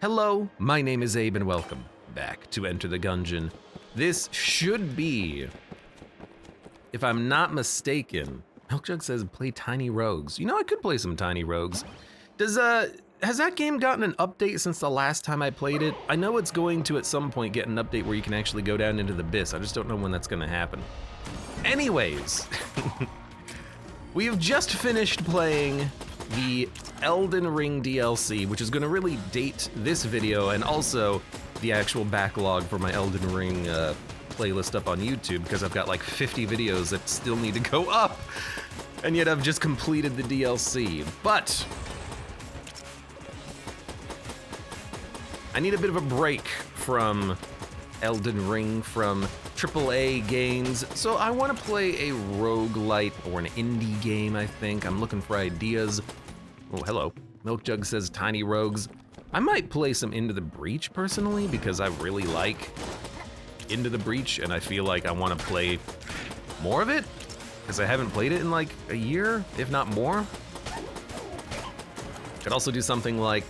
Hello, my name is Abe and welcome back to Enter the Gungeon. This should be, if I'm not mistaken, Milkjug says play Tiny Rogues. You know, I could play some Tiny Rogues. Has that game gotten an update since the last time I played it? I know it's going to at some point get an update where you can actually go down into the abyss. I just don't know when that's gonna happen. Anyways, we have just finished playing the Elden Ring DLC, which is gonna really date this video and also the actual backlog for my Elden Ring playlist up on YouTube, because I've got like 50 videos that still need to go up, and yet I've just completed the DLC. But I need a bit of a break from Elden Ring, from AAA games, so I want to play a roguelite or an indie game, I think. I'm looking for ideas. Oh, hello. Milkjug says Tiny Rogues. I might play some Into the Breach personally, because I really like Into the Breach, and I feel like I want to play more of it, because I haven't played it in like a year, if not more. Could also do something like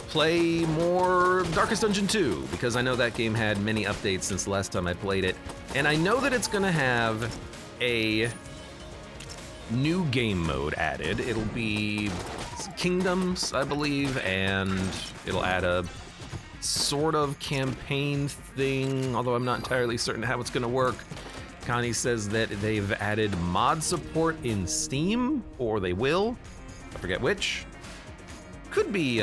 play more Darkest Dungeon 2, because I know that game had many updates since the last time I played it, and I know that it's gonna have a new game mode added. It'll be Kingdoms, I believe, and it'll add a sort of campaign thing, although I'm not entirely certain how it's gonna work. Connie says that they've added mod support in Steam, or they will. I forget which. Could be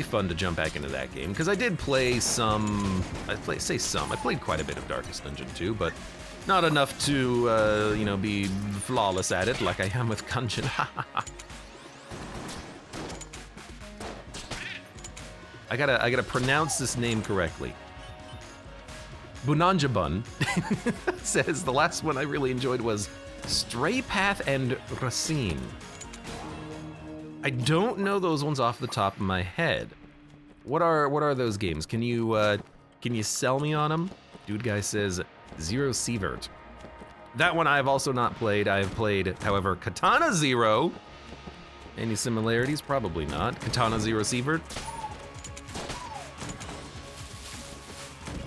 fun to jump back into that game, because I did play some, I played quite a bit of Darkest Dungeon 2, but not enough to, you know, be flawless at it like I am with Gungeon. I gotta pronounce this name correctly. Bunanjabun says the last one I really enjoyed was Stray Path and Racine. I don't know those ones off the top of my head. What are those games? Can you sell me on them? Dude guy says Zero Sievert. That one I've also not played. I have played, however, Katana Zero. Any similarities? Probably not. Katana Zero Sievert.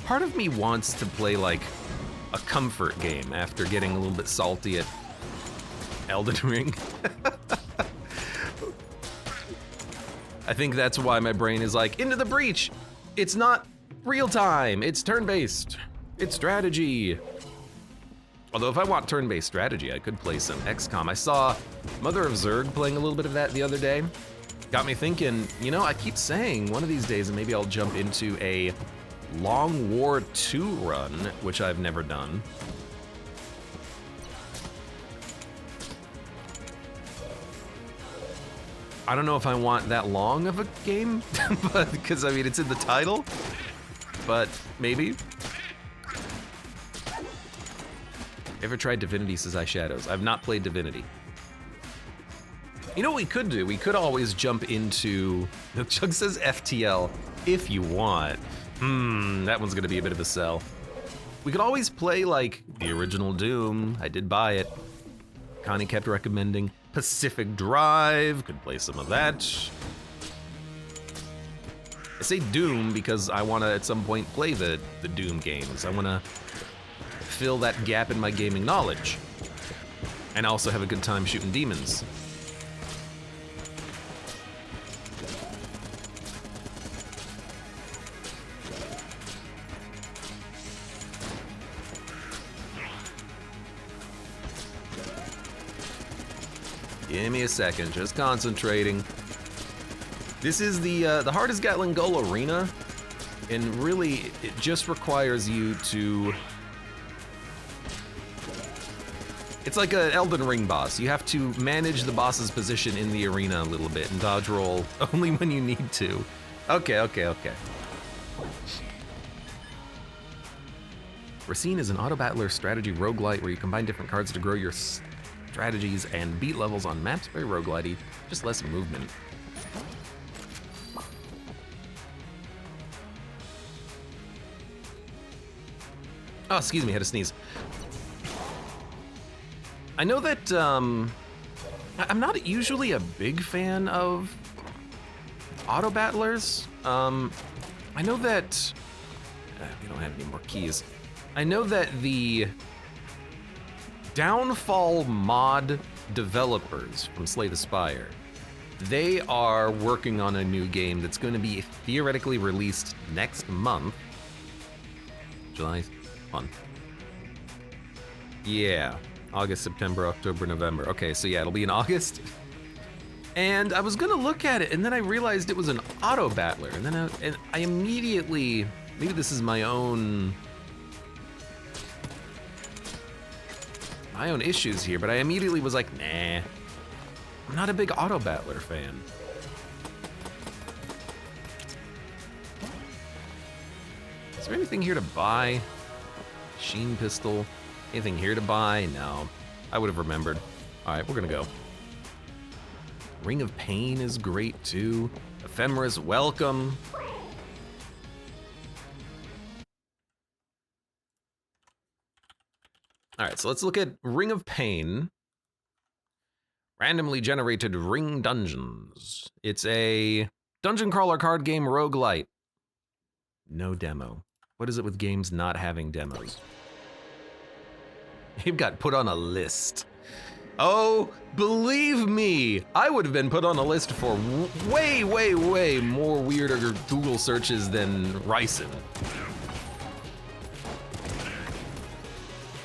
Part of me wants to play like a comfort game after getting a little bit salty at Elden Ring. I think that's why my brain is like, Into the Breach! It's not real time, it's turn-based. It's strategy. Although if I want turn-based strategy, I could play some XCOM. I saw Mother of Zerg playing a little bit of that the other day. Got me thinking, you know, I keep saying one of these days maybe I'll jump into a Long War 2 run, which I've never done. I don't know if I want that long of a game, but because I mean it's in the title, but maybe. Ever tried Divinity, says iShadows. I've not played Divinity. You know what we could do? We could always jump into, Chug says FTL, if you want. That one's gonna be a bit of a sell. We could always play like the original Doom. I did buy it. Connie kept recommending Pacific Drive, could play some of that. I say Doom because I wanna at some point play the Doom games. I wanna fill that gap in my gaming knowledge, and also have a good time shooting demons. Give me a second, just concentrating. This is the hardest Gatling Goal arena, and really it just requires you to. It's like an Elden Ring boss. You have to manage the boss's position in the arena a little bit and dodge roll only when you need to. Okay. Racine is an auto-battler strategy roguelite where you combine different cards to grow your strategies and beat levels on maps. Very roguelite-y, just less movement. Oh, excuse me, I had to sneeze. I know that I'm not usually a big fan of auto battlers. I know that we don't have any more keys. I know that the Downfall mod developers from Slay the Spire, they are working on a new game that's going to be theoretically released next month. July, month. Yeah, August, September, October, November. Okay, so yeah, it'll be in August. And I was gonna look at it, and then I realized it was an auto battler, and then I immediately, maybe this is my own issues here, but I immediately was like, nah, I'm not a big auto battler fan. Is there anything here to buy? Machine pistol. Anything here to buy? No. I would have remembered. All right, we're gonna go. Ring of Pain is great too. Ephemeris, welcome. All right, so let's look at Ring of Pain. Randomly generated ring dungeons. It's a dungeon crawler card game roguelite. No demo. What is it with games not having demos? You've got put on a list. Oh, believe me, I would have been put on a list for way, way, way more weirder Google searches than Ryson.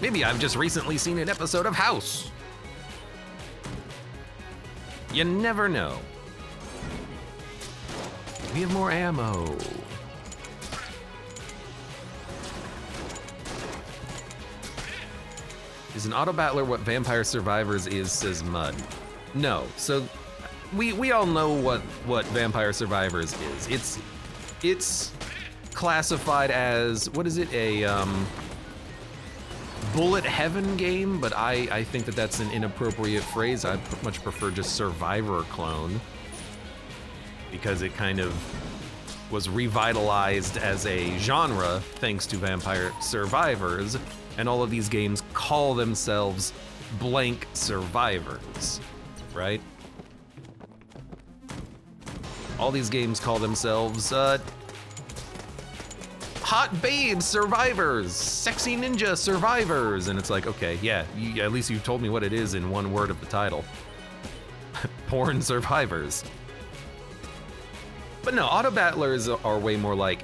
Maybe I've just recently seen an episode of House. You never know. We have more ammo. Is an auto battler what Vampire Survivors is, says Mud? No, so we all know what Vampire Survivors is. It's classified as, what is it, a bullet heaven game, but I think that that's an inappropriate phrase. I much prefer just Survivor clone, because it kind of was revitalized as a genre thanks to Vampire Survivors, and all of these games call themselves blank survivors, right? All these games call themselves hot babe survivors, sexy ninja survivors, and it's like, okay, yeah, at least you told me what it is in one word of the title. Porn survivors. But no, auto battlers are way more like,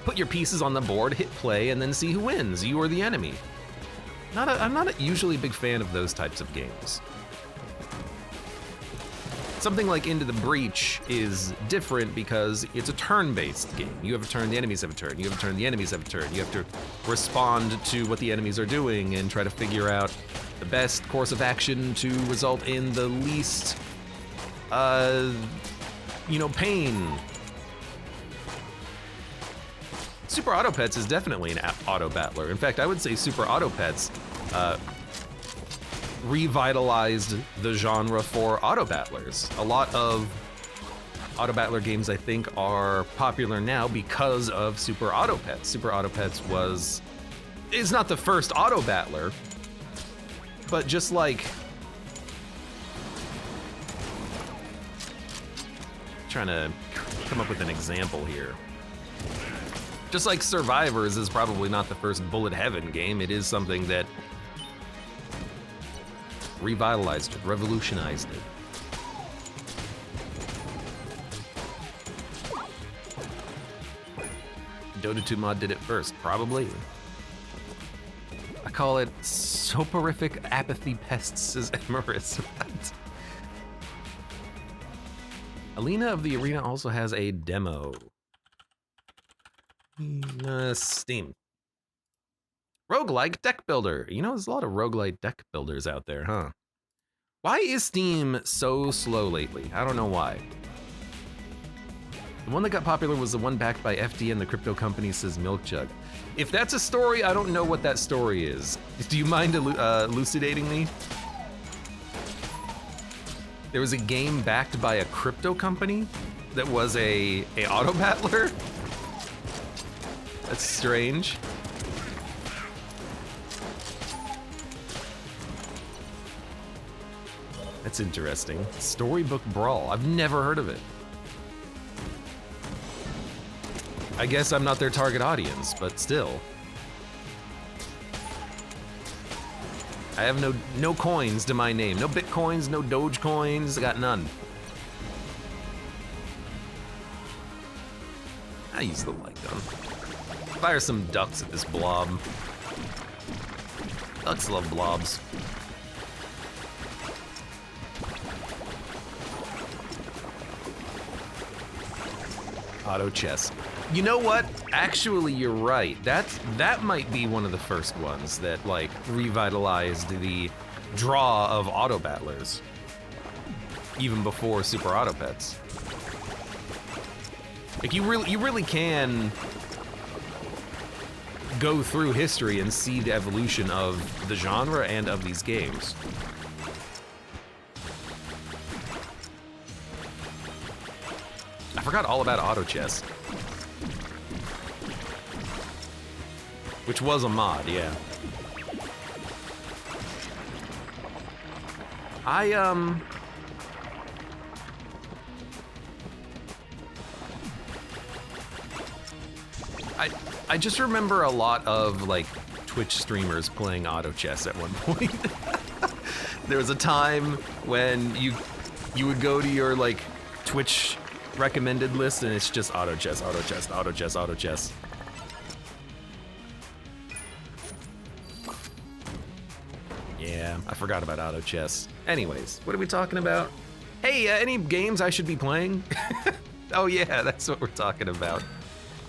put your pieces on the board, hit play, and then see who wins, you or the enemy. I'm not usually a big fan of those types of games. Something like Into the Breach is different because it's a turn-based game. You have a turn, the enemies have a turn. You have a turn, the enemies have a turn. You have to respond to what the enemies are doing and try to figure out the best course of action to result in the least, pain. Super Auto Pets is definitely an auto battler. In fact, I would say Super Auto Pets revitalized the genre for auto battlers. A lot of auto battler games, I think, are popular now because of Super Auto Pets. Super Auto Pets is not the first auto battler, but just like, trying to come up with an example here. Just like Survivors is probably not the first bullet heaven game, it is something that revitalized it, revolutionized it. Dota 2 mod did it first, probably. I call it soporific apathy pests, says Emerus. Alina of the Arena also has a demo. Steam. Roguelike deck builder. You know, there's a lot of roguelike deck builders out there, huh? Why is Steam so slow lately? I don't know why. The one that got popular was the one backed by FD and the crypto company, says Milkjug. If that's a story, I don't know what that story is. Do you mind elucidating me? There was a game backed by a crypto company that was a auto battler? That's strange. That's interesting. Storybook Brawl. I've never heard of it. I guess I'm not their target audience, but still. I have no coins to my name. No Bitcoins, no Dogecoins, I got none. I use the light gun. Fire some ducks at this blob. Ducks love blobs. Auto chess. You know what? Actually, you're right. That might be one of the first ones that like revitalized the draw of auto battlers, even before Super Auto Pets. Like you really can go through history and see the evolution of the genre and of these games. I forgot all about auto chess. Which was a mod, yeah. I just remember a lot of like Twitch streamers playing auto chess at one point. There was a time when you would go to your like Twitch recommended list and it's just auto chess, auto chess, auto chess, auto chess. Yeah, I forgot about auto chess. Anyways, what are we talking about? Hey, any games I should be playing? Oh yeah, that's what we're talking about.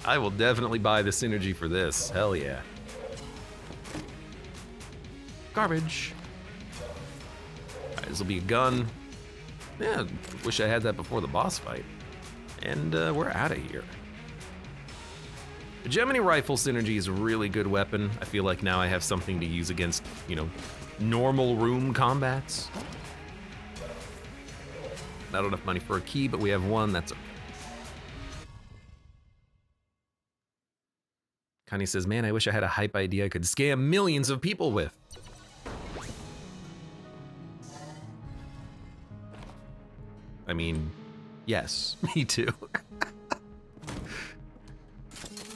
I will definitely buy the synergy for this. Hell yeah. Garbage. Alright, this will be a gun. Yeah, wish I had that before the boss fight. And we're out of here. The Gemini rifle synergy is a really good weapon. I feel like now I have something to use against, you know, normal room combats. Not enough money for a key, but we have one, that's okay. Connie says, man, I wish I had a hype idea I could scam millions of people with. I mean, yes, me too.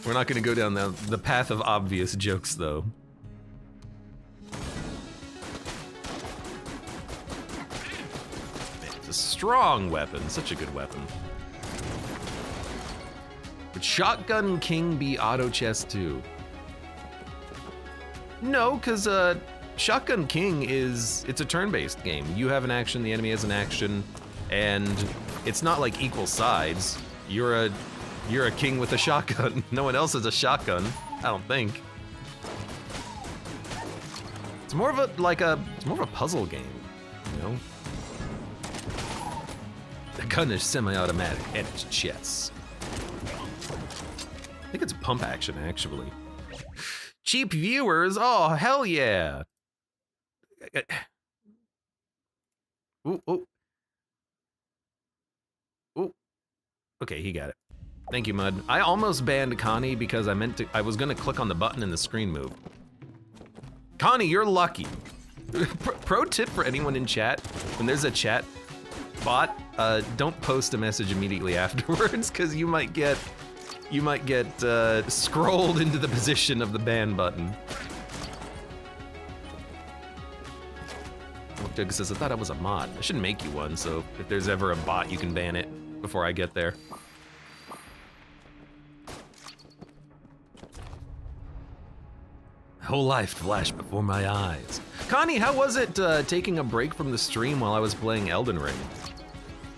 We're not gonna go down the path of obvious jokes though. Man, it's a strong weapon, such a good weapon. Would Shotgun King be auto chess too? No, because Shotgun King it's a turn-based game. You have an action, the enemy has an action, and it's not like equal sides. You're a king with a shotgun. No one else has a shotgun, I don't think. It's more of a puzzle game, you know? The gun is semi-automatic and it's chess. I think it's pump action, actually. Cheap viewers, oh, hell yeah. Ooh, ooh. Ooh. Okay, he got it. Thank you, Mud. I almost banned Connie because I was gonna click on the button and the screen moved. Connie, you're lucky. Pro tip for anyone in chat, when there's a chat bot, don't post a message immediately afterwards, because you might get scrolled into the position of the ban button. Doug says, I thought I was a mod. I should make you one, so if there's ever a bot, you can ban it before I get there. Whole life flashed before my eyes. Connie, how was it taking a break from the stream while I was playing Elden Ring?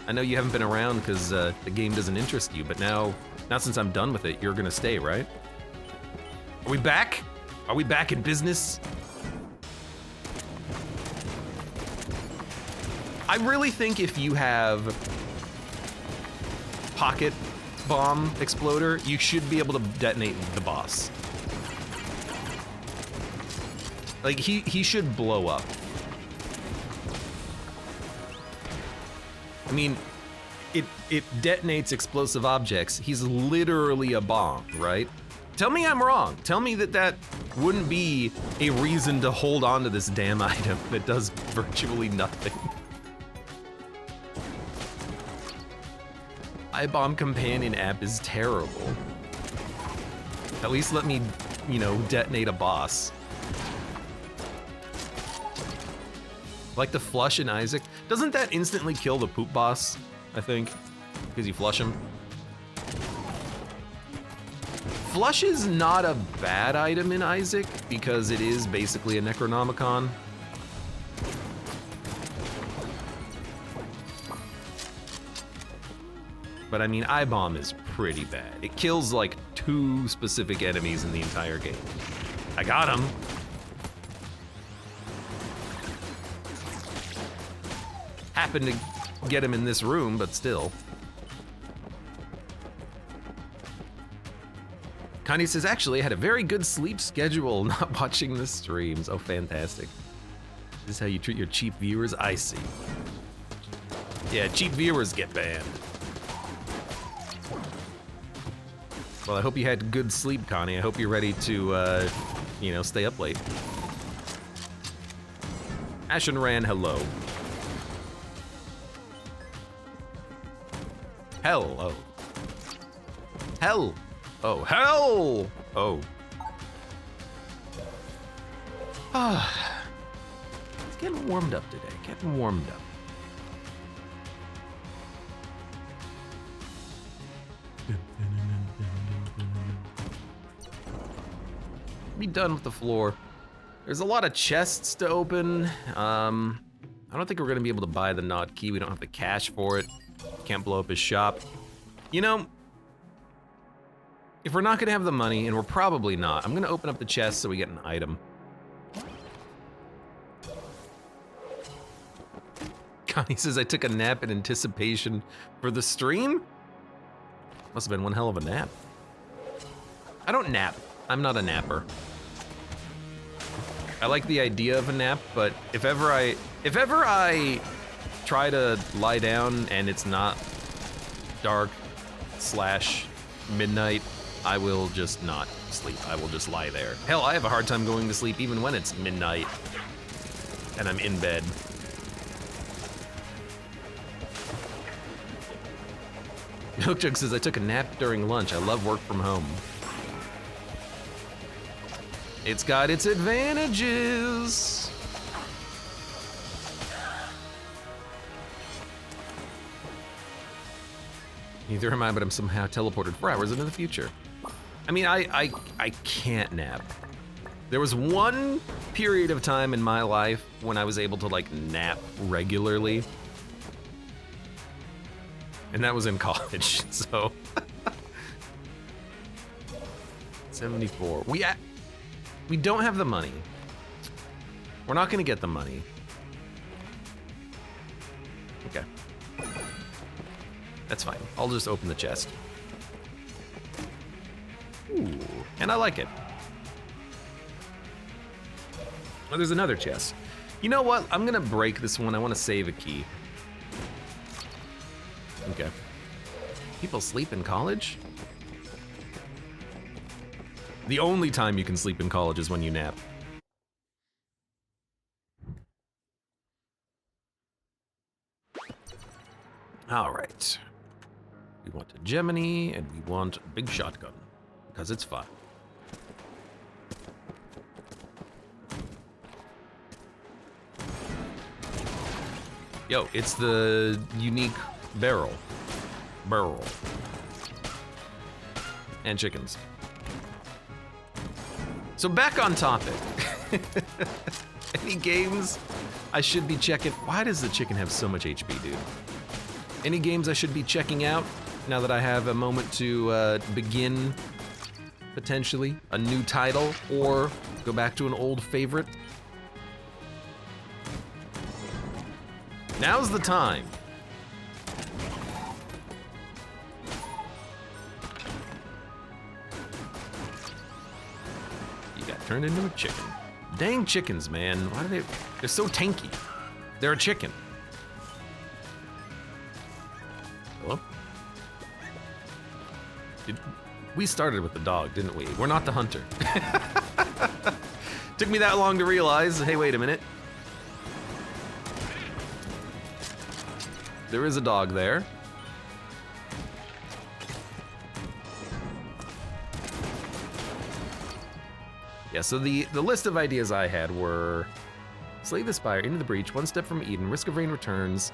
I know you haven't been around because the game doesn't interest you, but now since I'm done with it, you're gonna stay, right? Are we back? Are we back in business? I really think if you have pocket bomb exploder, you should be able to detonate the boss. Like, he should blow up. I mean, it detonates explosive objects. He's literally a bomb, right? Tell me I'm wrong. Tell me that wouldn't be a reason to hold on to this damn item that does virtually nothing. iBomb Companion app is terrible. At least let me, you know, detonate a boss. Like the flush in Isaac. Doesn't that instantly kill the poop boss, I think? Because you flush him. Flush is not a bad item in Isaac because it is basically a Necronomicon. But I mean, I-Bomb is pretty bad. It kills like 2 specific enemies in the entire game. I got him. Happened to get him in this room, but still. Connie says, actually, I had a very good sleep schedule not watching the streams. Oh, fantastic. This is how you treat your cheap viewers? I see. Yeah, cheap viewers get banned. Well, I hope you had good sleep, Connie. I hope you're ready to, you know, stay up late. Ashen Ran, hello. Hell, oh. Hell. Oh, hell! Oh. Ah. It's getting warmed up today, getting warmed up. Be done with the floor. There's a lot of chests to open. I don't think we're gonna be able to buy the Nod Key. We don't have the cash for it. Can't blow up his shop. You know, if we're not gonna have the money, and we're probably not, I'm gonna open up the chest so we get an item. Connie says I took a nap in anticipation for the stream? Must have been one hell of a nap. I don't nap. I'm not a napper. I like the idea of a nap, but if ever I try to lie down and it's not dark / midnight, I will just not sleep. I will just lie there. Hell, I have a hard time going to sleep even when it's midnight and I'm in bed. Milkjug says I took a nap during lunch. I love work from home. It's got its advantages. Neither am I, but I'm somehow teleported 4 hours into the future. I mean, I can't nap. There was one period of time in my life when I was able to like nap regularly. And that was in college, so. 74. We don't have the money. We're not gonna get the money. Okay. That's fine. I'll just open the chest. Ooh, and I like it. Oh, there's another chest. You know what? I'm gonna break this one. I wanna save a key. Okay. People sleep in college? The only time you can sleep in college is when you nap. All right. We want a Gemini and we want a big shotgun because it's fun. Yo, it's the unique barrel. And chickens. So back on topic. Any games I should be checking? Why does the chicken have so much HP, dude? Any games I should be checking out now that I have a moment to begin potentially a new title or go back to an old favorite? Now's the time. You got turned into a chicken. Dang chickens, man. Why do they're so tanky? They're a chicken. Hello? We started with the dog, didn't we? We're not the hunter. Took me that long to realize, hey, wait a minute. There is a dog there. Yeah, so the list of ideas I had were Slay the Spire, Into the Breach, One Step from Eden, Risk of Rain Returns,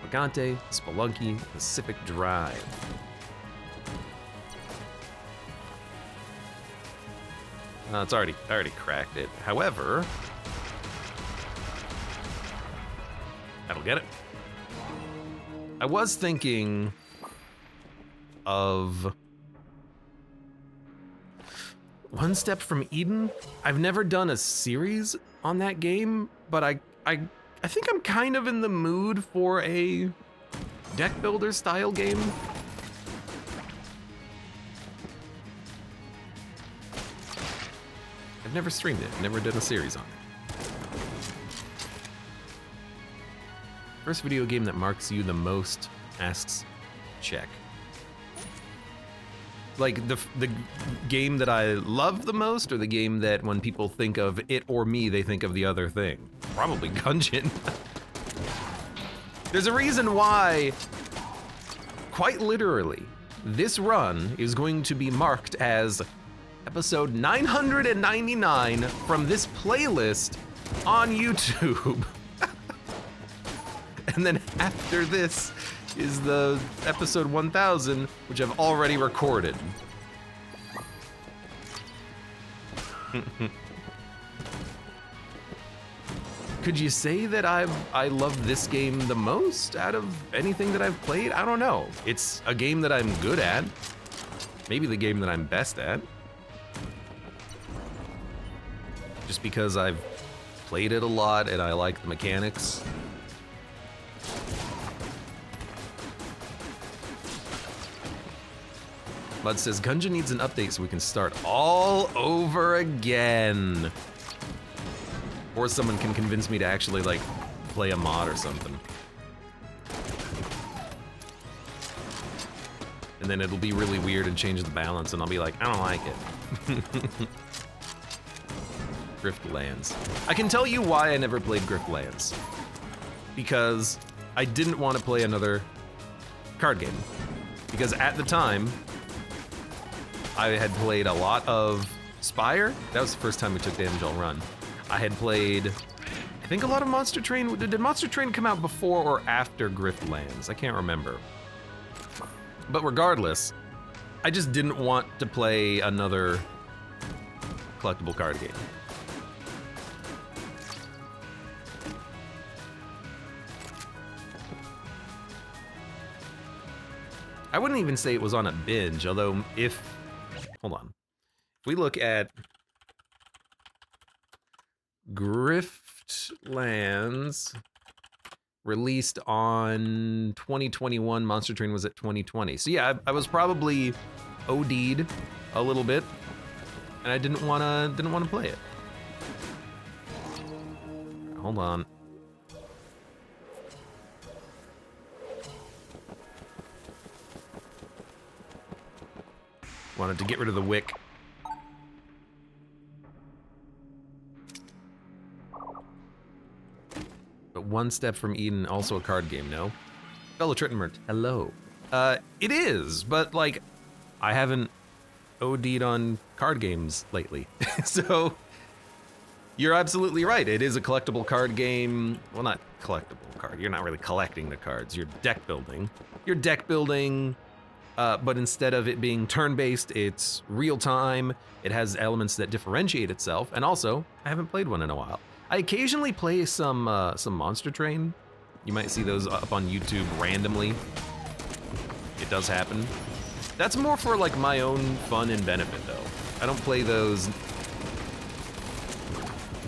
Vagante, Spelunky, Pacific Drive. I already cracked it. However, that'll get it. I was thinking of One Step from Eden. I've never done a series on that game, but I think I'm kind of in the mood for a deck builder style game. I've never streamed it, never done a series on it. First video game that marks you the most, asks Check. Like the game that I love the most, or the game that when people think of it or me, they think of the other thing? Probably Gungeon. There's a reason why, quite literally, this run is going to be marked as episode 999 from this playlist on YouTube. And then after this is the episode 1000, which I've already recorded. Could you say that I love this game the most out of anything that I've played? I don't know. It's a game that I'm good at. Maybe the game that I'm best at. Just because I've played it a lot and I like the mechanics. Bud says, Gungeon needs an update so we can start all over again. Or someone can convince me to actually, like, play a mod or something. And then it'll be really weird and change the balance, and I'll be like, I don't like it. Griftlands. I can tell you why I never played Griftlands. Because I didn't want to play another card game. Because at the time, I had played a lot of Spire. That was the first time we took damage all run. I had played, I think, a lot of Monster Train. Did Monster Train come out before or after Griftlands? I can't remember. But regardless, I just didn't want to play another collectible card game. I wouldn't even say it was on a binge, although hold on. If we look at Griftlands, released on 2021, Monster Train was at 2020. So yeah, I was probably OD'd a little bit, and I didn't wanna play it. Hold on. Wanted to get rid of the wick. But One Step from Eden, also a card game, no? Fellow Trittenmert, hello. It is, but like, I haven't OD'd on card games lately. So, you're absolutely right. It is a collectible card game. Well, not collectible card. You're not really collecting the cards. You're deck building. You're deck building, but instead of it being turn-based, it's real-time. It has elements that differentiate itself, and also, I haven't played one in a while. I occasionally play some Monster Train. You might see those up on YouTube randomly. It does happen. That's more for like my own fun and benefit though. I don't play those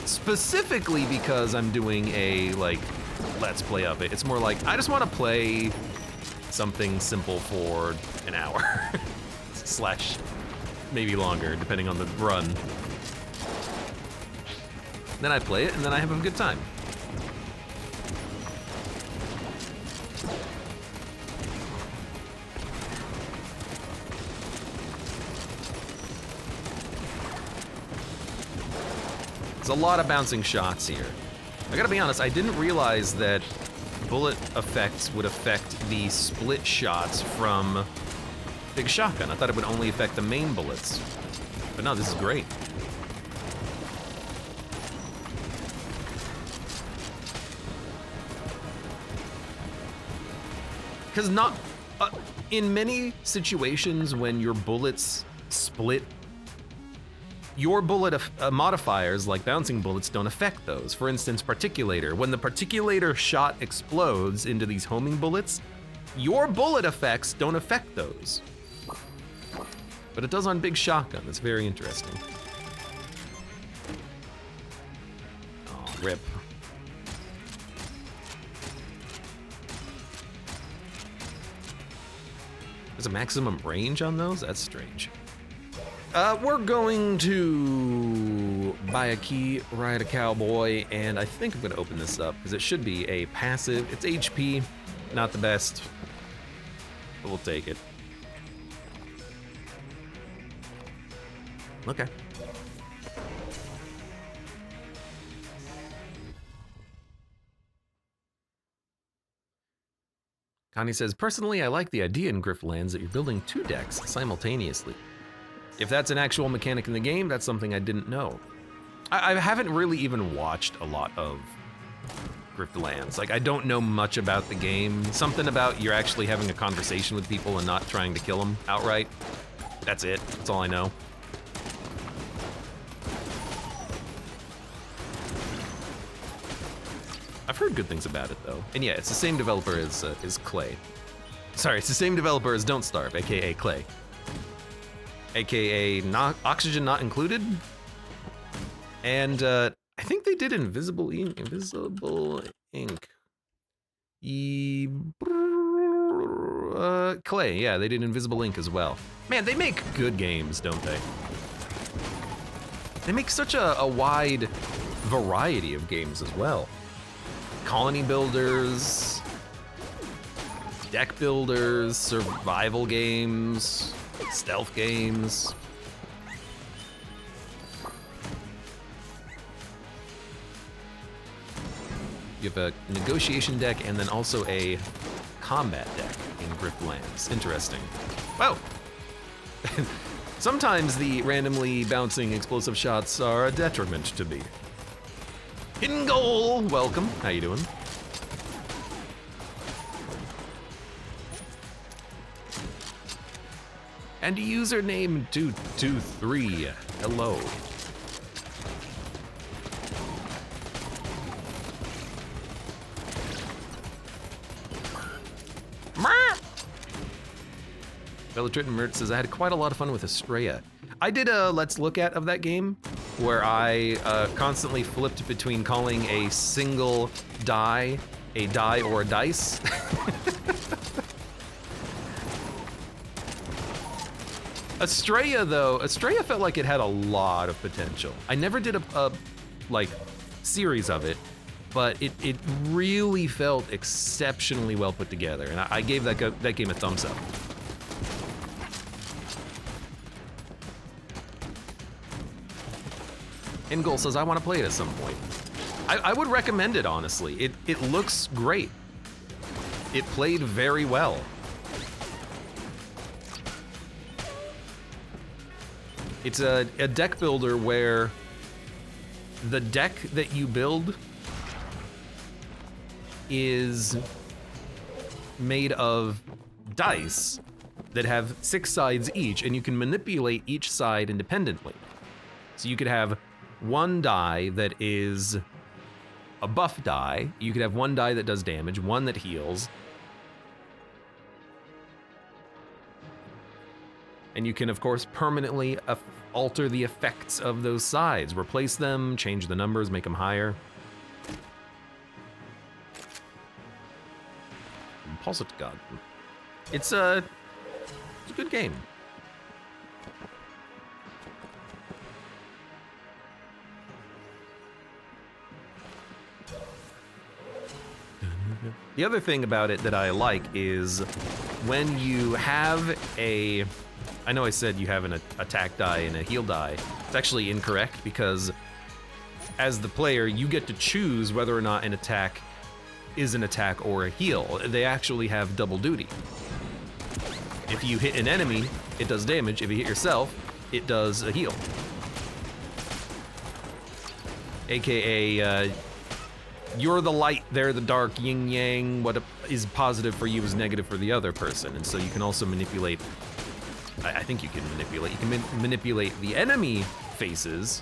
specifically because I'm doing a like let's play of it. It's more like I just want to play something simple for an hour slash maybe longer depending on the run. Then I play it, and then I have a good time. There's a lot of bouncing shots here. I gotta be honest, I didn't realize that bullet effects would affect the split shots from Big Shotgun. I thought it would only affect the main bullets. But no, this is great. Because not, in many situations when your bullets split, your bullet modifiers, like bouncing bullets, don't affect those. For instance, particulator. When the particulator shot explodes into these homing bullets, your bullet effects don't affect those. But it does on big shotgun. That's very interesting. Oh, rip. There's a maximum range on those? That's strange. We're going to buy a key, ride a cowboy, and I think I'm gonna open this up because it should be a passive. It's HP, not the best, but we'll take it. Okay. Connie says, personally, I like the idea in Griftlands that you're building 2 decks simultaneously. If that's an actual mechanic in the game, that's something I didn't know. I haven't really even watched a lot of Griftlands. Like, I don't know much about the game. Something about you're actually having a conversation with people and not trying to kill them outright. That's it, that's all I know. I've heard good things about it though. And yeah, it's the same developer as Clay. Sorry, it's the same developer as Don't Starve, AKA Clay. AKA Oxygen Not Included. And I think they did Invisible Ink. Clay, yeah, they did Invisible Ink as well. Man, they make good games, don't they? They make such a wide variety of games as well. Colony builders, deck builders, survival games, stealth games. You have a negotiation deck and then also a combat deck in Griftlands. Interesting. Whoa! Sometimes the randomly bouncing explosive shots are a detriment to me. Hidden goal, welcome. How you doing? And username 223. Hello. Bellatrit Mert says, I had quite a lot of fun with Estrella. I did a Let's Look At of that game where I constantly flipped between calling a single die a die or a dice. Estrella though, Estrella felt like it had a lot of potential. I never did a like series of it, but it really felt exceptionally well put together, and I gave that game a thumbs up. Ingol says, I want to play it at some point. I would recommend it, honestly. It looks great. It played very well. It's a deck builder where the deck that you build is made of dice that have 6 sides each, and you can manipulate each side independently. So you could have one die that is a buff die, you could have one die that does damage, one that heals, and you can of course permanently alter the effects of those sides, replace them, change the numbers, make them higher. Composite God. It's a good game. The other thing about it that I like is when you have a, I know I said you have an attack die and a heal die. It's actually incorrect because as the player, you get to choose whether or not an attack is an attack or a heal. They actually have double duty. If you hit an enemy, it does damage. If you hit yourself, it does a heal. AKA, you're the light, they're the dark, yin yang. What is positive for you is negative for the other person, and so you can also manipulate. I think you can manipulate. You can manipulate the enemy faces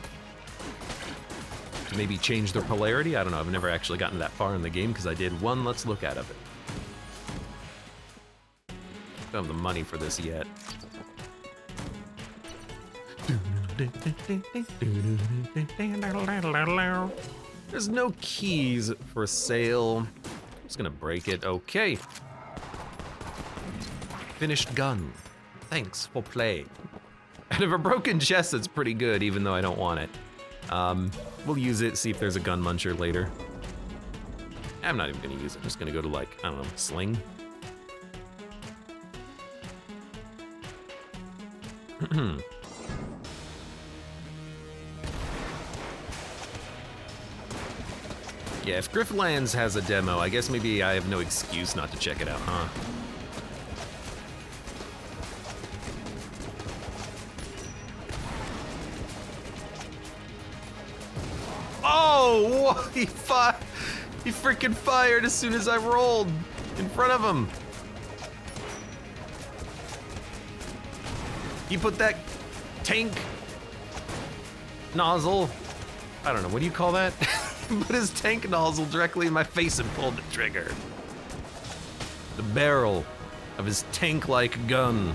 to maybe change their polarity. I don't know. I've never actually gotten that far in the game because I did one Let's Look at of it. Don't have the money for this yet. There's no keys for sale. I'm just gonna break it. Okay. Finished gun. Thanks for play. Out of a broken chest, that's pretty good, even though I don't want it. We'll use it, see if there's a gun muncher later. I'm not even gonna use it. I'm just gonna go to, like, I don't know, sling. Yeah, if Grifflands has a demo, I guess maybe I have no excuse not to check it out, huh? Oh, he freaking fired as soon as I rolled in front of him. You put that tank nozzle, I don't know, what do you call that? Put his tank nozzle directly in my face and pulled the trigger. The barrel of his tank-like gun.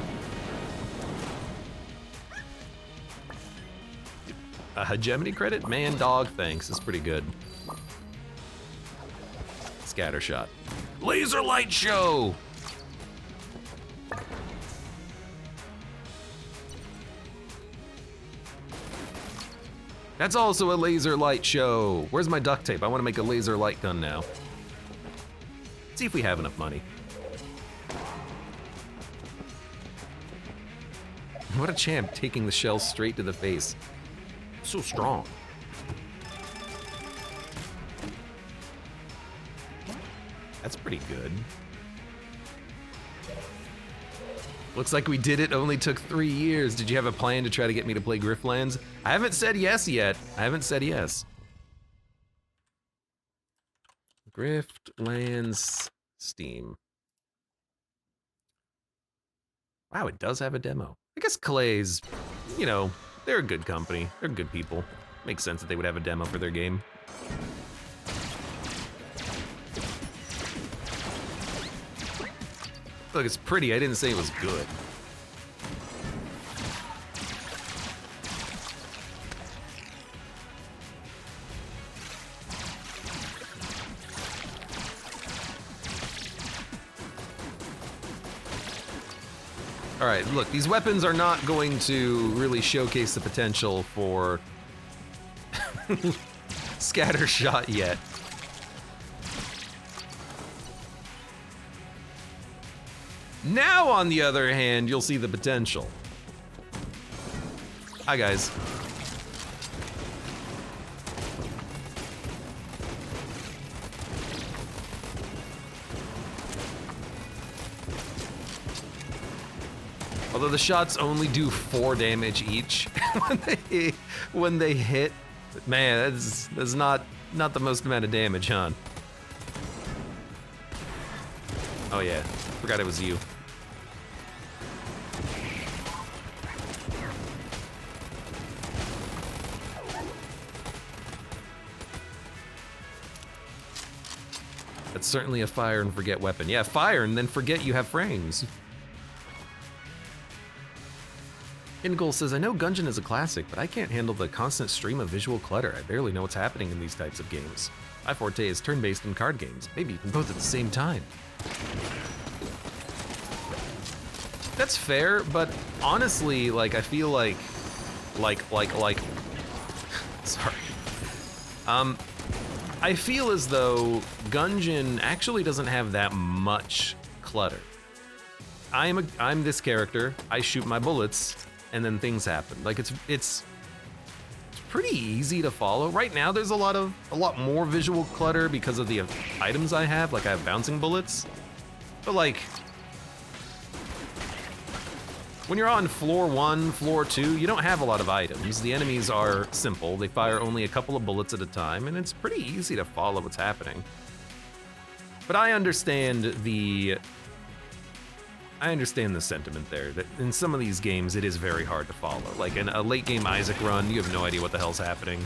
A hegemony credit? Man, dog, thanks. It's pretty good. Scattershot. Laser light show! That's also a laser light show. Where's my duct tape? I want to make a laser light gun now. Let's see if we have enough money. What a champ, taking the shell straight to the face. So strong. That's pretty good. Looks like we did it, only took 3 years. Did you have a plan to try to get me to play Grifflands? I haven't said yes yet. I haven't said yes. Griftlands Steam. Wow, it does have a demo. I guess Clay's, you know, they're a good company. They're good people. Makes sense that they would have a demo for their game. Look, it's pretty. I didn't say it was good. All right, look, these weapons are not going to really showcase the potential for Scattershot yet. Now, on the other hand, you'll see the potential. Hi, guys. Although the shots only do 4 damage each when they hit. Man, that's not the most amount of damage, huh? Oh yeah, forgot it was you. That's certainly a fire and forget weapon. Yeah, fire and then forget you have frames. Ingol says, I know Gungeon is a classic, but I can't handle the constant stream of visual clutter. I barely know what's happening in these types of games. My forte is turn-based and card games, maybe even both at the same time. That's fair, but honestly, like, I feel like, sorry. I feel as though Gungeon actually doesn't have that much clutter. I'm this character, I shoot my bullets, and then things happen. Like, it's pretty easy to follow. Right now, there's a lot more visual clutter because of the items I have. Like, I have bouncing bullets, but like, When you're on floor 1, floor 2, you don't have a lot of items. The enemies are simple. They fire only a couple of bullets at a time, and it's pretty easy to follow what's happening. But I understand the sentiment there, that in some of these games it is very hard to follow. Like in a late game Isaac run, you have no idea what the hell's happening.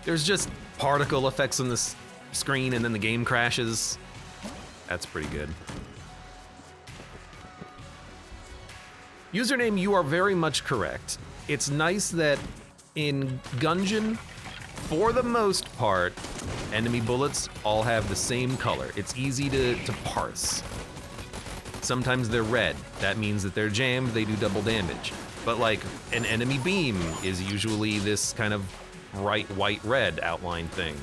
There's just particle effects on this screen and then the game crashes. That's pretty good. Username, you are very much correct. It's nice that in Gungeon, for the most part, enemy bullets all have the same color. It's easy to parse. Sometimes they're red. That means that they're jammed, they do double damage. But like an enemy beam is usually this kind of bright white-red outline thing.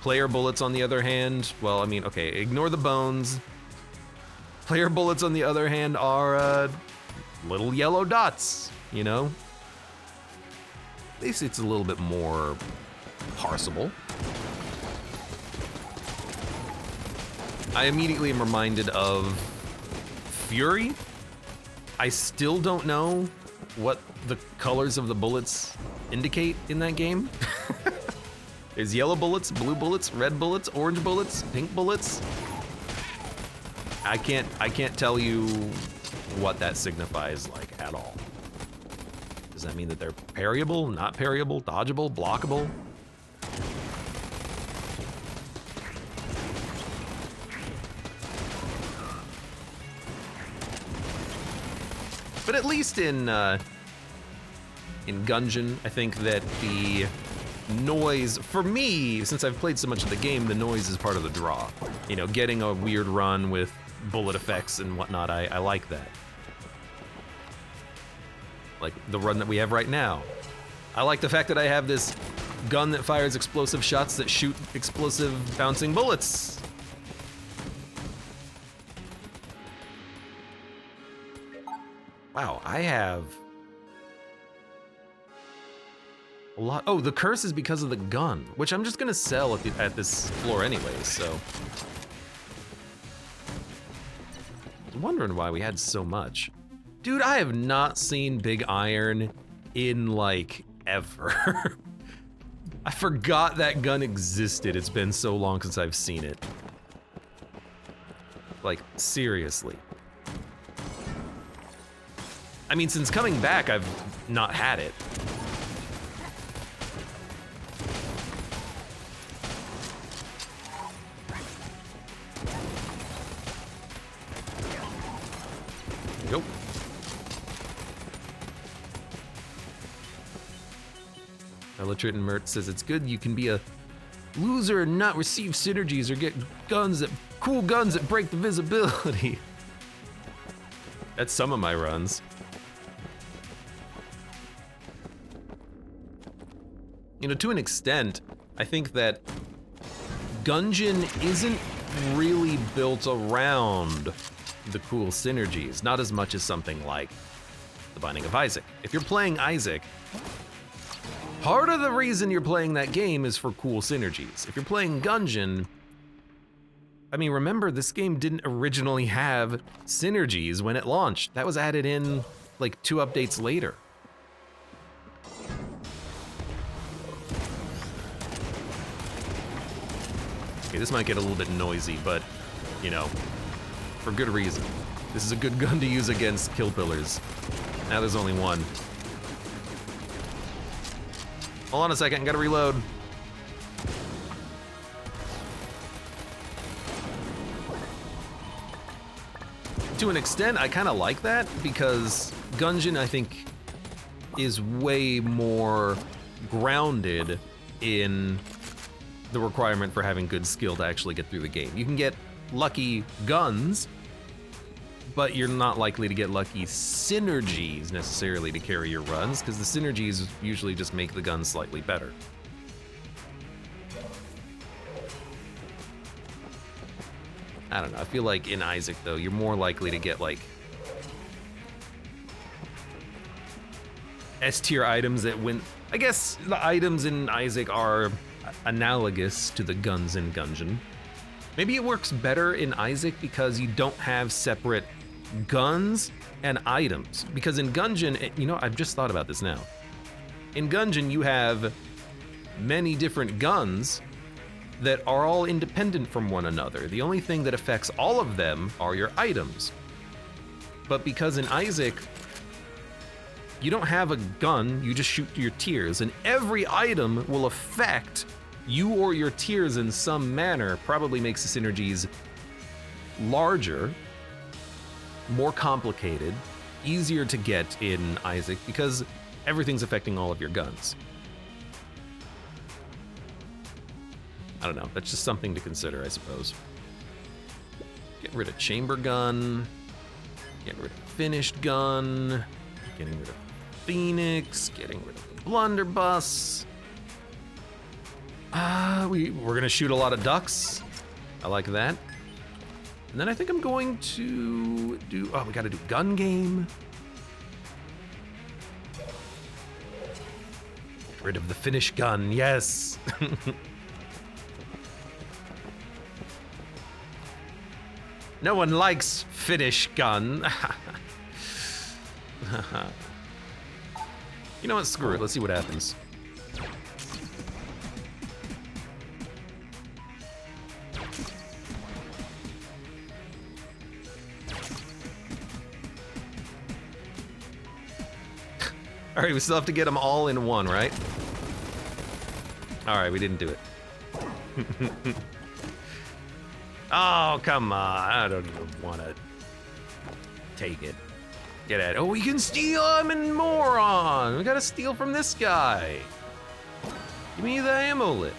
Player bullets, on the other hand, well, I mean, okay, ignore the bones. Player bullets, on the other hand, are little yellow dots, you know? At least it's a little bit more parsable. I immediately am reminded of Fury. I still don't know what the colors of the bullets indicate in that game. There's yellow bullets, blue bullets, red bullets, orange bullets, pink bullets. I can't tell you what that signifies like at all. Does that mean that they're parryable, not parryable, dodgeable, blockable? But at least in Gungeon, I think that the noise, for me, since I've played so much of the game, the noise is part of the draw. You know, getting a weird run with bullet effects and whatnot, I like that. Like the run that we have right now. I like the fact that I have this gun that fires explosive shots that shoot explosive bouncing bullets. Wow, I have a lot. Oh, the curse is because of the gun, which I'm just gonna sell at this floor anyways, so. I'm wondering why we had so much. Dude, I have not seen Big Iron in like ever. I forgot that gun existed. It's been so long since I've seen it. Like, seriously. I mean, since coming back, I've not had it. Nope. Illiterate and Mert says it's good you can be a loser and not receive synergies or get cool guns that break the visibility. That's some of my runs. You know, to an extent, I think that Gungeon isn't really built around the cool synergies, not as much as something like The Binding of Isaac. If you're playing Isaac, part of the reason you're playing that game is for cool synergies. If you're playing Gungeon, I mean, remember, this game didn't originally have synergies when it launched. That was added in like 2 updates later. Okay, this might get a little bit noisy, but, you know, for good reason. This is a good gun to use against kill pillars. Now there's only one. Hold on a second, gotta reload. To an extent, I kind of like that, because Gungeon, I think, is way more grounded in the requirement for having good skill to actually get through the game. You can get lucky guns, but you're not likely to get lucky synergies necessarily to carry your runs, because the synergies usually just make the gun slightly better. I don't know, I feel like in Isaac though, you're more likely to get like S-tier items that win. I guess the items in Isaac are analogous to the guns in Gungeon. Maybe it works better in Isaac because you don't have separate guns and items. Because in Gungeon, you know, I've just thought about this now. In Gungeon, you have many different guns that are all independent from one another. The only thing that affects all of them are your items. But because in Isaac, you don't have a gun, you just shoot your tears, and every item will affect you or your tears in some manner, probably makes the synergies larger, more complicated, easier to get in Isaac, because everything's affecting all of your guns. I don't know, that's just something to consider, I suppose. Getting rid of chamber gun, getting rid of finished gun, getting rid of Phoenix, getting rid of the blunderbuss. We're gonna shoot a lot of ducks. I like that. And then I think I'm going to do, we gotta do gun game. Get rid of the finished gun, yes. No one likes finish gun. You know what, screw it, let's see what happens. All right, we still have to get them all in one, right? All right, we didn't do it. Oh, come on, I don't even wanna take it. Get at it. Oh, we can steal him and moron! We gotta steal from this guy. Give me the amulet.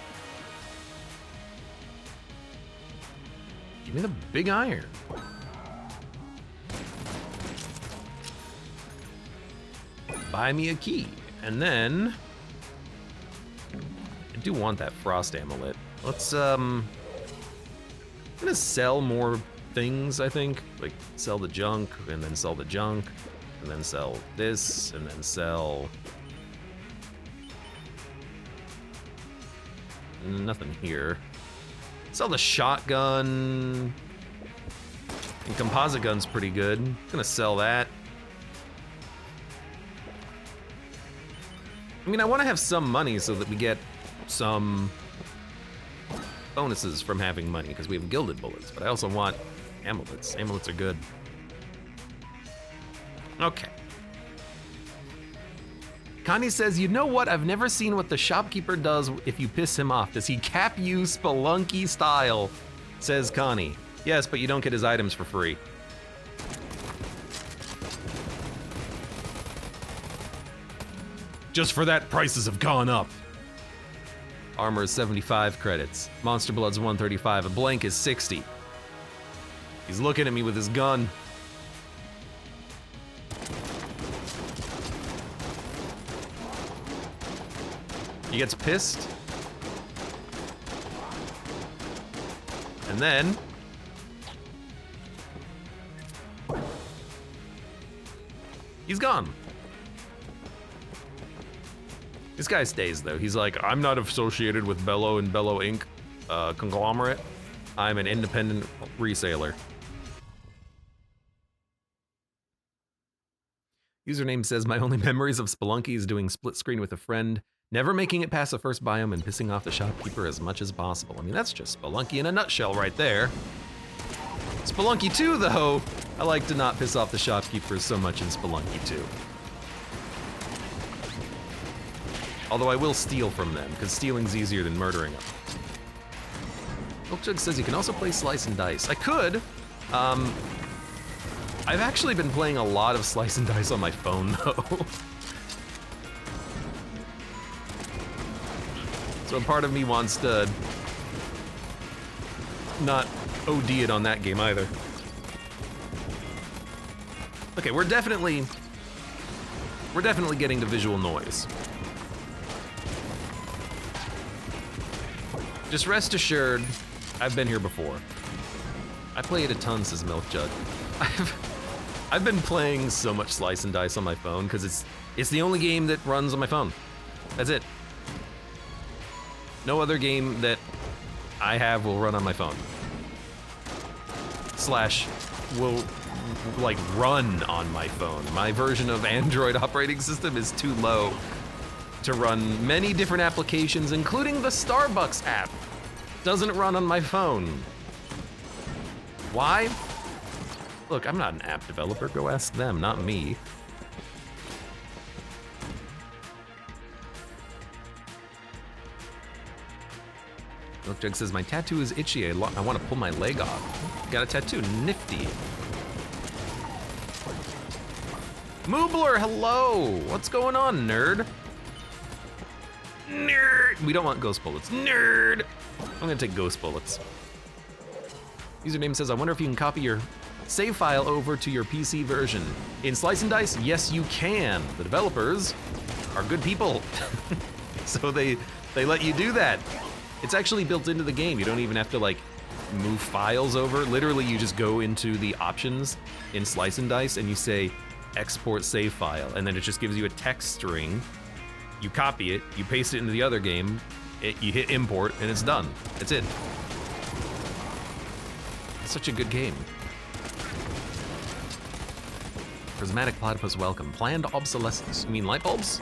Give me the big iron. Buy me a key. And then, I do want that frost amulet. Let's, I'm gonna sell more things, I think. Like, sell the junk, and then sell the junk, and then sell this, and then sell... Nothing here. Sell the shotgun. And composite gun's pretty good. Gonna sell that. I mean, I want to have some money so that we get some bonuses from having money, because we have gilded bullets, but I also want amulets. Amulets are good. Okay. Connie says, you know what? I've never seen what the shopkeeper does if you piss him off. Does he cap you Spelunky style? Says Connie. Yes, but you don't get his items for free. Just for that, prices have gone up. Armor is 75 credits. Monster Blood's 135. A blank is 60. He's looking at me with his gun. He gets pissed. And then... he's gone. This guy stays, though. He's like, I'm not associated with Bellow and Bellow Inc. Conglomerate. I'm an independent reseller. Username says, my only memories of Spelunky is doing split screen with a friend, never making it past the first biome and pissing off the shopkeeper as much as possible. I mean, that's just Spelunky in a nutshell right there. Spelunky 2, though, I like to not piss off the shopkeepers so much in Spelunky 2. Although I will steal from them, because stealing's easier than murdering them. Oakjug says you can also play Slice and Dice. I could. I've actually been playing a lot of Slice and Dice on my phone, though. So part of me wants to not OD it on that game either. Okay, we're definitely getting to visual noise. Just rest assured, I've been here before. I play it a ton, says MilkJug. I've been playing so much Slice and Dice on my phone because it's the only game that runs on my phone. That's it. No other game that I have will run on my phone. Slash will like run on my phone. My version of Android operating system is too low to run many different applications, including the Starbucks app. Doesn't run on my phone. Why? Look, I'm not an app developer. Go ask them, not me. Look, Jug says, my tattoo is itchy. I want to pull my leg off. Got a tattoo, nifty. Moobler, hello. What's going on, nerd? Nerd. We don't want ghost bullets. Nerd. I'm gonna take ghost bullets. Username says, I wonder if you can copy your save file over to your PC version. In Slice and Dice, yes, you can. The developers are good people. So they let you do that. It's actually built into the game. You don't even have to like move files over. Literally, you just go into the options in Slice and Dice and you say export save file, and then it just gives you a text string. You copy it, you paste it into the other game, you hit import, and it's done. That's it. It's such a good game. Prismatic Platypus, welcome. Planned obsolescence. You mean light bulbs?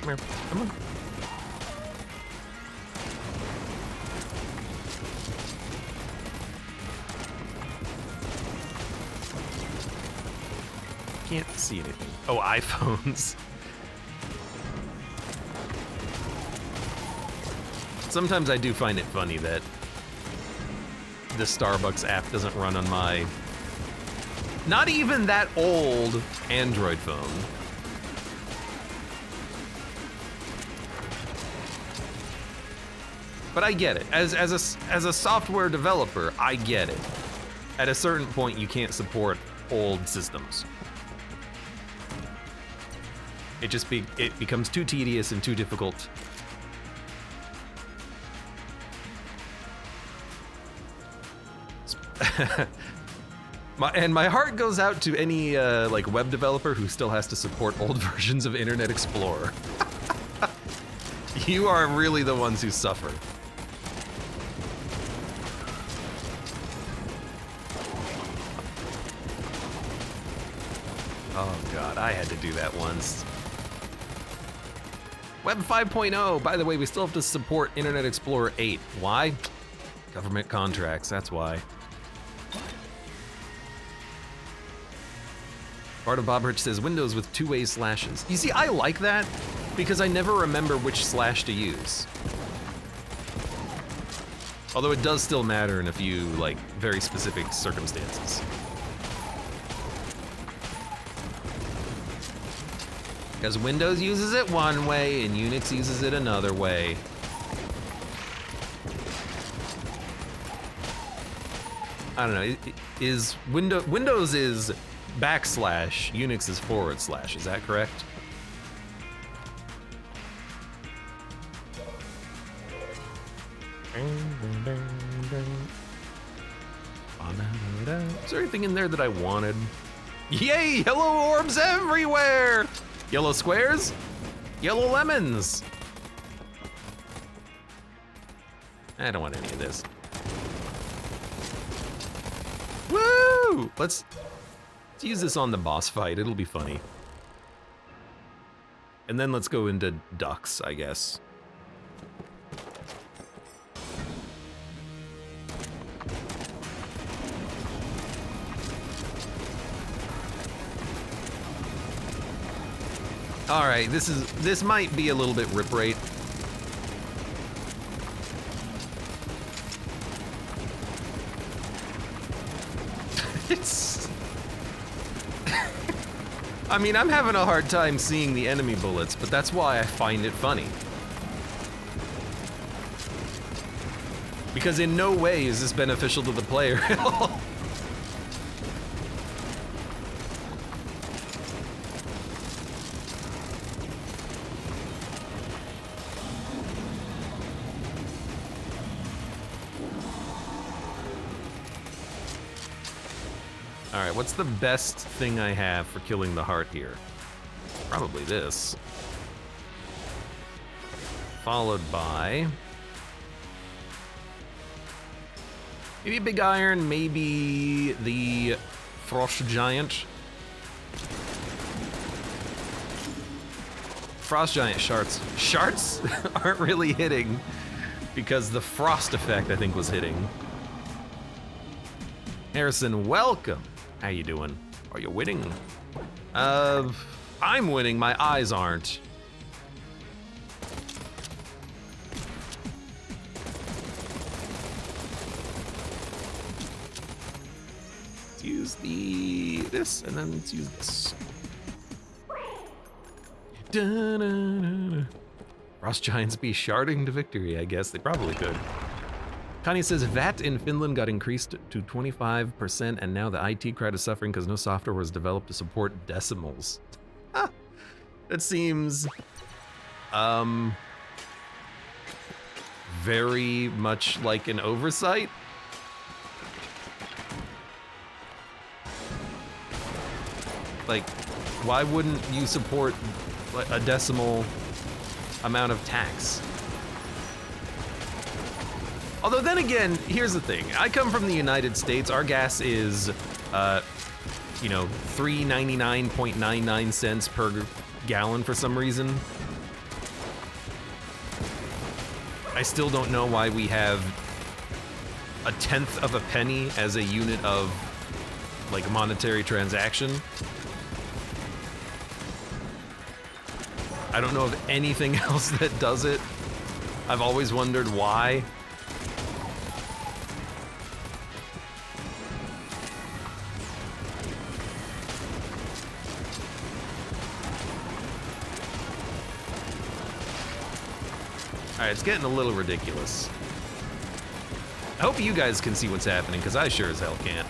Come here, come on. Can't see anything. Oh, iPhones. Sometimes I do find it funny that the Starbucks app doesn't run on my not even that old Android phone. But I get it. As a software developer, I get it. At a certain point, you can't support old systems. It becomes too tedious and too difficult. My heart goes out to any like web developer who still has to support old versions of Internet Explorer. You are really the ones who suffer. Oh God, I had to do that once. Web 5.0, by the way, we still have to support Internet Explorer 8. Why? Government contracts, that's why. Bart of Bobridge says Windows with two-way slashes. You see, I like that because I never remember which slash to use. Although it does still matter in a few, like, very specific circumstances. Because Windows uses it one way and Unix uses it another way. I don't know, Windows is backslash, Unix is forward slash, is that correct? Is there anything in there that I wanted? Yay, yellow orbs everywhere! Yellow squares, yellow lemons. I don't want any of this. Woo! Let's use this on the boss fight, it'll be funny. And then let's go into ducks, I guess. All right, this might be a little bit rip rate. It's I mean, I'm having a hard time seeing the enemy bullets, but that's why I find it funny. Because in no way is this beneficial to the player at all. Alright, what's the best thing I have for killing the heart here? Probably this. followed by maybe a big iron, maybe the frost giant. Frost giant sharts aren't really hitting because the frost effect I think was hitting. Harrison, welcome. How you doing? Are you winning? I'm winning, my eyes aren't. Let's use this, and then let's use this. Da-da-da-da. Frost giants be sharding to victory, I guess. They probably could. Connie says VAT in Finland got increased to 25%, and now the IT crowd is suffering because no software was developed to support decimals. Ah, that seems very much like an oversight. Like, why wouldn't you support a decimal amount of tax? Although then again, here's the thing. I come from the United States. Our gas is, you know, 3.99.99 cents per gallon for some reason. I still don't know why we have a tenth of a penny as a unit of, like, monetary transaction. I don't know of anything else that does it. I've always wondered why. All right, it's getting a little ridiculous. I hope you guys can see what's happening, because I sure as hell can't.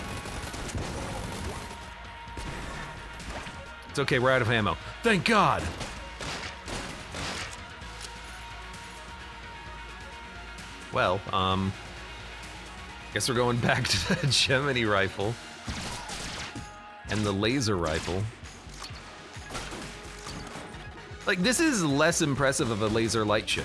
It's okay, we're out of ammo. Thank God! Well, guess we're going back to the Gemini rifle and the laser rifle. Like, this is less impressive of a laser light show.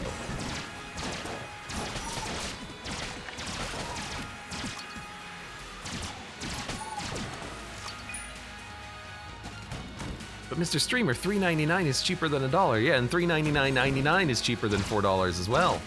But Mr. Streamer, $3.99 is cheaper than $1. Yeah, and $3.99.99 is cheaper than $4 as well.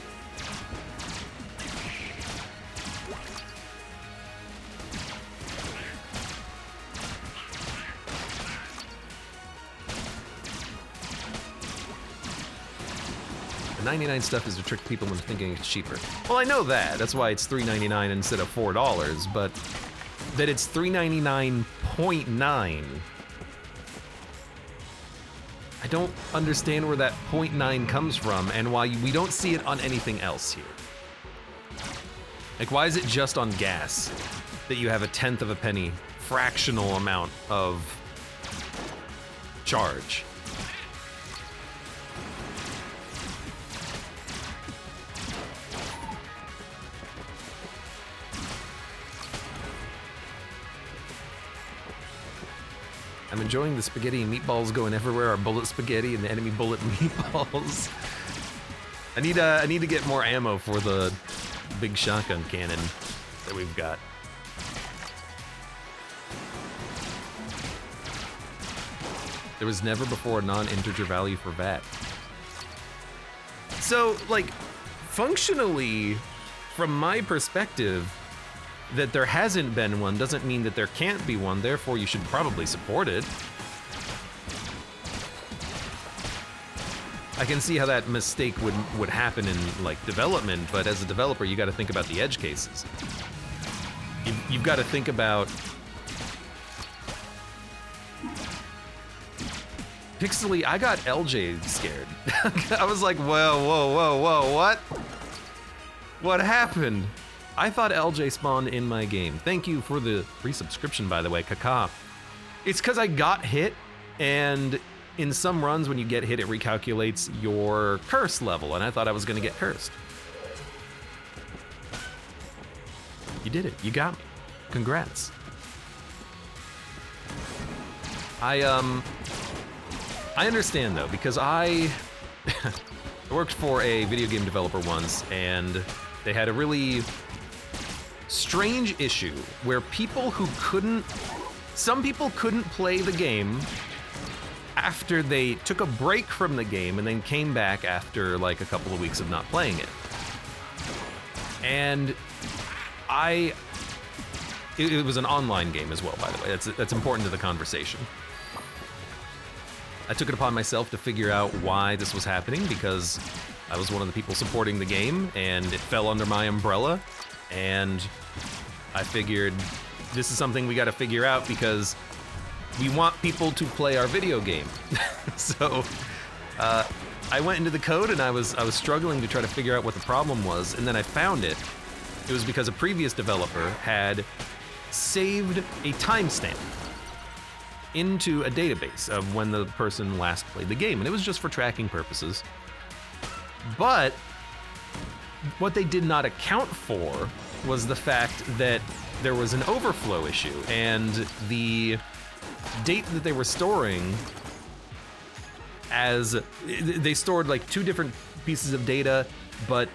The 99 stuff is to trick people into thinking it's cheaper. Well, I know that. That's why it's $3.99 instead of $4, but that it's $3.99.9. I don't understand where that 0.9 comes from and why we don't see it on anything else here. Like, why is it just on gas that you have a tenth of a penny, fractional amount of charge? I'm enjoying the spaghetti and meatballs going everywhere. Our bullet spaghetti and the enemy bullet meatballs. I need to get more ammo for the big shotgun cannon that we've got. There was never before a non-integer value for VAT. So, like, functionally, from my perspective, that there hasn't been one doesn't mean that there can't be one, therefore you should probably support it. I can see how that mistake would happen in, like, development, but as a developer, you gotta think about the edge cases. You've gotta think about... Pixely, I got LJ scared. I was like, whoa, what? What happened? I thought LJ spawned in my game. Thank you for the resubscription, by the way, Kaka. It's because I got hit, and in some runs when you get hit, it recalculates your curse level, and I thought I was gonna get cursed. You did it, you got me. Congrats. I understand though, because I worked for a video game developer once, and they had a really strange issue where some people couldn't play the game after they took a break from the game and then came back after like a couple of weeks of not playing it. And it was an online game as well, by the way. That's important to the conversation. I took it upon myself to figure out why this was happening because I was one of the people supporting the game and it fell under my umbrella, and I figured this is something we gotta figure out because we want people to play our video game. So I went into the code and I was struggling to try to figure out what the problem was, and then I found it. It was because a previous developer had saved a timestamp into a database of when the person last played the game, and it was just for tracking purposes. But what they did not account for was the fact that there was an overflow issue, and the date that they were storing, they stored like two different pieces of data, but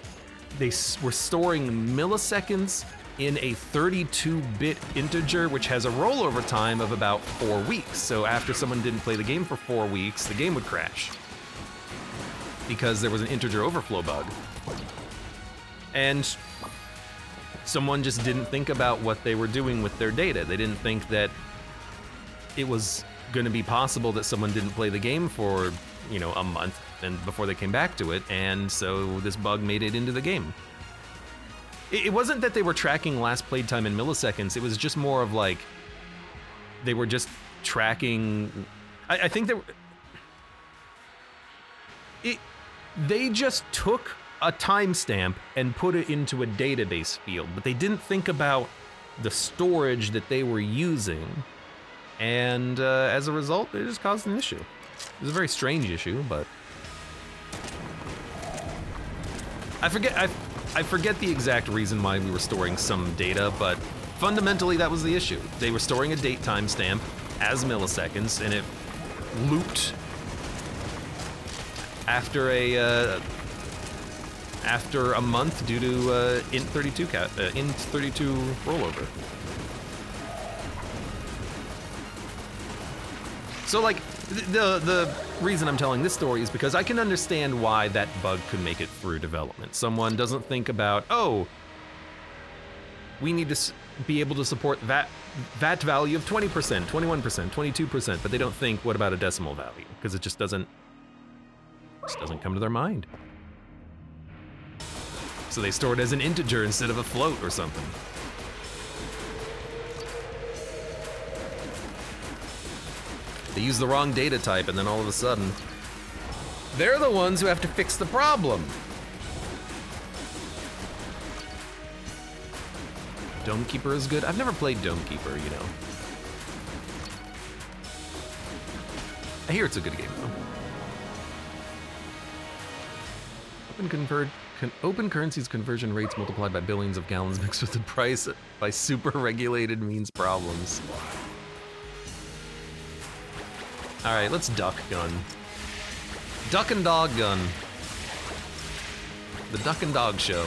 they were storing milliseconds in a 32-bit integer, which has a rollover time of about 4 weeks. So after someone didn't play the game for 4 weeks, the game would crash because there was an integer overflow bug. And someone just didn't think about what they were doing with their data. They didn't think that it was going to be possible that someone didn't play the game for, a month and before they came back to it, and so this bug made it into the game. It wasn't that they were tracking last played time in milliseconds, it was just more of like, they were just tracking, I think they just took a timestamp and put it into a database field, but they didn't think about the storage that they were using, and as a result, it just caused an issue. It was a very strange issue, but I forget the exact reason why we were storing some data, but fundamentally that was the issue. They were storing a date timestamp as milliseconds, and it looped after a month due to int32 rollover. So like, the reason I'm telling this story is because I can understand why that bug could make it through development. Someone doesn't think about, oh, we need to be able to support VAT value of 20%, 21%, 22%, but they don't think, what about a decimal value? Because it just doesn't come to their mind. So they store it as an integer instead of a float or something. They use the wrong data type, and then all of a sudden, they're the ones who have to fix the problem. Dome Keeper is good. I've never played Dome Keeper, I hear it's a good game, though. Open currency's conversion rates multiplied by billions of gallons mixed with the price by super regulated means problems. All right, let's duck gun. Duck and dog gun. The duck and dog show.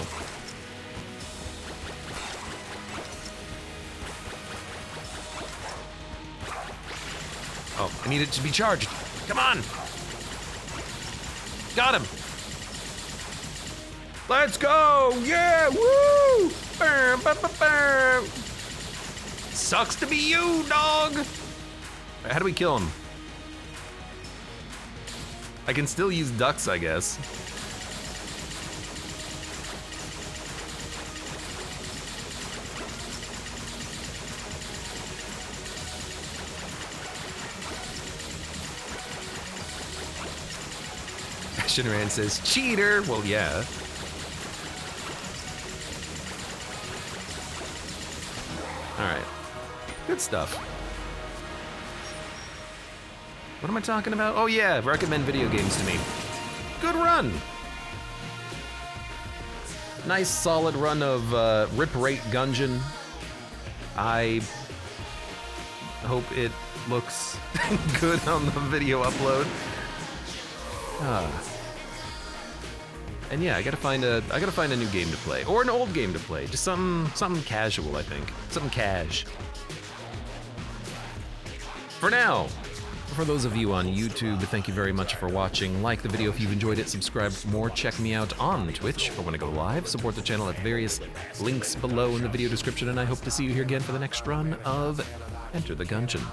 Oh, I need it to be charged. Come on. Got him. Let's go. Yeah, woo. Bam, bam, bam, bam. Sucks to be you, dog. How do we kill him? I can still use ducks, I guess. Shinran says, cheater! Well, yeah. Alright. Good stuff. What am I talking about? Oh yeah, recommend video games to me. Good run! Nice solid run of Rip Rate Gungeon. I hope it looks good on the video upload. And yeah, I gotta find a new game to play, or an old game to play. Just something casual, I think. Something cash. For now, for those of you on YouTube, thank you very much for watching. Like the video if you've enjoyed it, subscribe for more, check me out on Twitch for when I go live, support the channel at the various links below in the video description, and I hope to see you here again for the next run of Enter the Gungeon.